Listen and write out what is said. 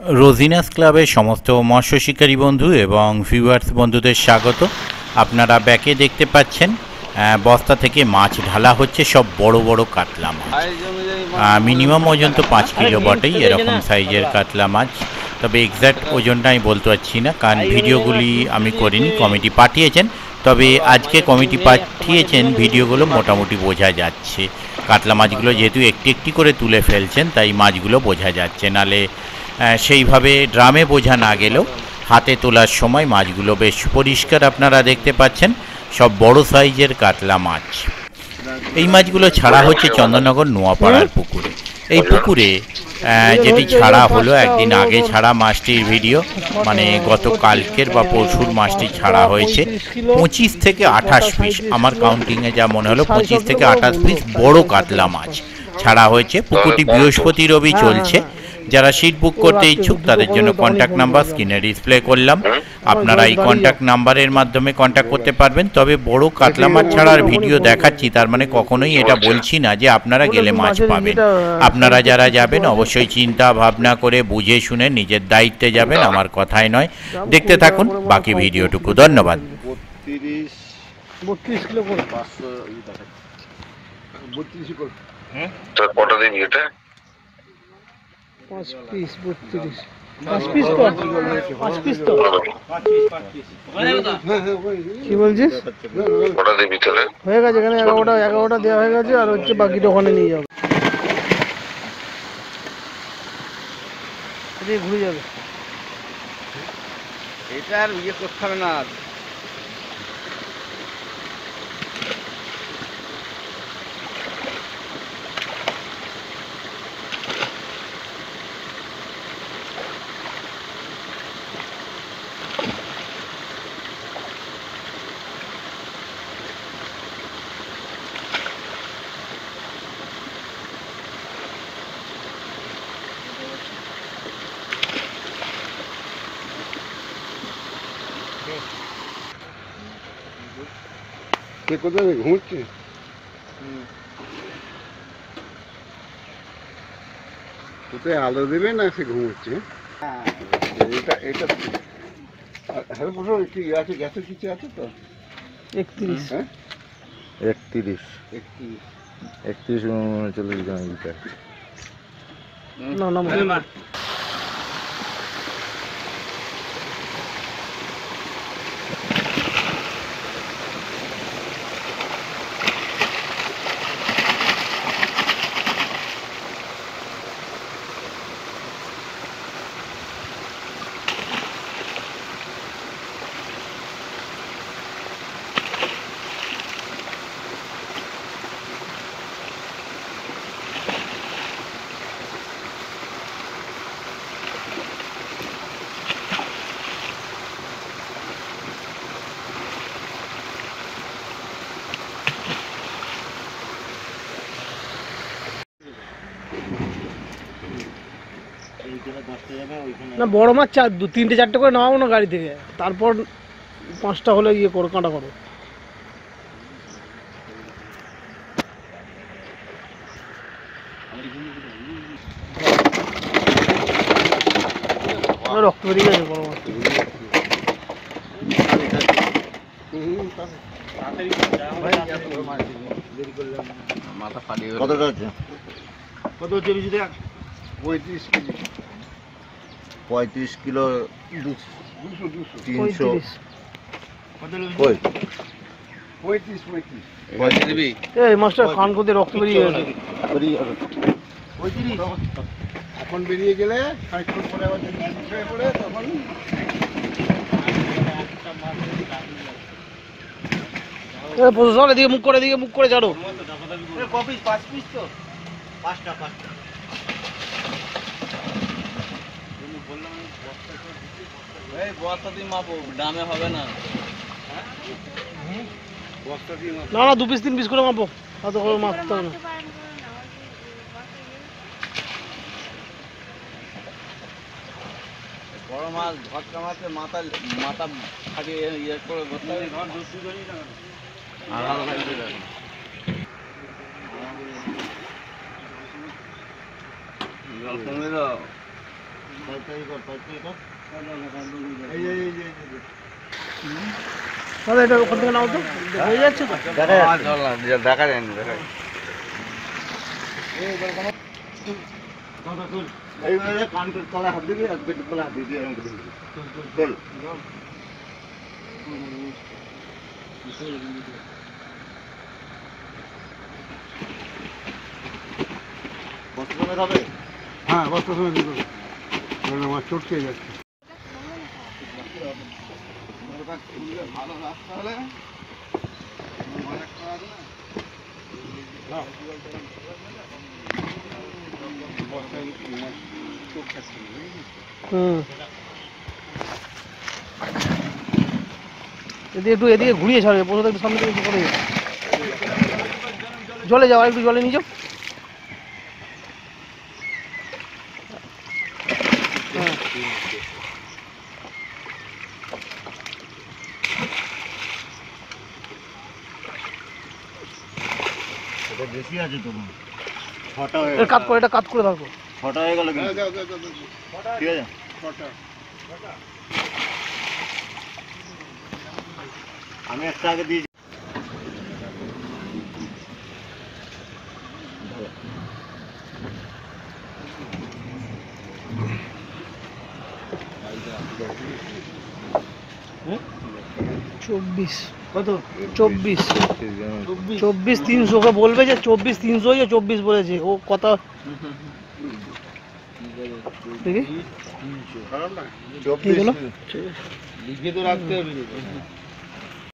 রোজিনাস ক্লাবের সমস্ত মৎস্য শিকারী বন্ধু এবং ভিউয়ার্স বন্ধুদের স্বাগত। আপনারা ব্যাকে দেখতে পাচ্ছেন বস্তা থেকে মাছ ঢালা হচ্ছে, সব বড় বড় কাতলা মাছ। মিনিমাম ওজন তো 5 কিলো বটেই, এরকম সাইজের কাতলা মাছ। তবে এক্স্যাক্ট ওজনটা আমি বলতে পারছি না, কারণ ভিডিওগুলি আমি করিনি, কমিটি পাঠিয়েছেন। তবে আজকে কমিটি পাঠিয়েছেন ভিডিওগুলো মোটামুটি বোঝা যাচ্ছে। কাতলা মাছগুলো যেহেতু একটি একটি করে তুলে ফেলছেন, তাই মাছগুলো বোঝা যাচ্ছে। নালে সেইভাবে ড্রামে বোঝা না গেলেও হাতে তোলার সময় মাছগুলো বেশ পরিষ্কার আপনারা দেখতে পাচ্ছেন, সব বড় সাইজের কাতলা মাছ। এই মাছগুলো ছাড়া হচ্ছে চন্দননগর নোয়াপাড়ার পুকুরে। এই পুকুরে যেটি ছাড়া হলো, একদিন আগে ছাড়া মাছটির ভিডিও, মানে গত কালকের বা পরশুর মাছটি ছাড়া হয়েছে। 25 থেকে 28 পিস, আমার কাউন্টিংয়ে যা মনে হলো 25 থেকে 28 পিস বড় কাতলা মাছ ছাড়া হয়েছে। পুকুরটি বৃহস্পতি রবি চলছে। যারা সিট বুক করতে ইচ্ছুক তাদের জন্য কন্ট্যাক্ট নাম্বার স্ক্রিনে ডিসপ্লে করলাম, আপনারা এই কন্ট্যাক্ট নাম্বারের মাধ্যমে কন্ট্যাক্ট করতে পারবেন। তবে বড় কাতলা মাছ ছাড়ার ভিডিও দেখাচ্ছি, তার মানে কখনোই এটা বলছি না যে আপনারা গেলে মাছ পাবেন। আপনারা যারা যাবেন অবশ্যই চিন্তা ভাবনা করে বুঝে শুনে নিজের দায়িত্বে যাবেন, আমার কথাই নয়। দেখতে থাকুন বাকি ভিডিওটুকু। ধন্যবাদ। 32 কিলো করে 500 32 করে। হ্যাঁ তো কত দিন এটা 5 পিস 32 5 পিস তো 5 পিস তো 5 পিস কি বলছিস? কত দিন ভিতরে হয়ে গেছে, এখানে 11টা দেওয়া হয়ে গেছে, আর হচ্ছে বাকিটা ওখানে নিয়ে যাবে, এটা ঘুরে যাবে। এটা আর ইয়ে করতে হবে না। কে কোথায় ঘুমোচ্ছে? কোথায় আলো দেবে না সে ঘুমোচ্ছে? এটা এটা হ্যাঁ বলো, কি আছে গ্যাসের কিছু আছে তো? 31 হ্যাঁ 31 39 জন লিটার না না না বড় মাছ 3টে 4টে করে নামাবো না গাড়ি থেকে, তারপর 5টা হলে ইয়ে করো, কাঁটা করো। রক্ত বেরিয়ে গেছে বড় মাছ। মাথা ফাটিয়ে কতটা আছে? কত হচ্ছে বেশি দেখ? 35 কেজি। 35 কিলো 300 এই মাছটা কান করতে রক্ত বেরিয়ে গেছে। এখন বেরিয়ে গেলে 60 ফুট পরে আবার যদি পড়ে তখন প্রশাসন এদিকে মুখ করে ছাড়ো। কপিস 5 পিস তো 5টা বস্তা দিয়ে মাপো, দামে হবে না। না 2 পিস 3 পিস করে মাপো, অত করে মাপতে হবে না। বড় মাছ ঝটকা মাছে মাথা ফাটিয়ে ইয়ে করে বসতে হবে। ঘর দুধ ধরি না আলাদা লাগবে না। জল কমে দাও। দাদা এটা ওখান থেকে নাও তো, হয়ে যাচ্ছে তো। দেখা যায়নি তলায় হাত দিবি আর পেটের তলায় হাত দিবি চল বস্তা সমেত হবে। হ্যাঁ বস্তা সময় দিতে হবে, আমার চোট খেয়ে যাচ্ছে। ভালো রাস্তা হলে এদিকে ঘুরিয়ে ছাড়বে, প্রথমে একটু সামনে থেকে করে জলে যাও, একটু জলে নিয়ে যাও। বেশি আছে তো কাট করে, এটা কাট করে থাকো। 6টা হয়ে গেল কিন্তু ঠিক আছে। আমি একটা আগে দিয়েছি। কত 24 300 বলবে যে 24 300 24 বলেছে ও কথা দেখি লিখে তো রাখতে হবে।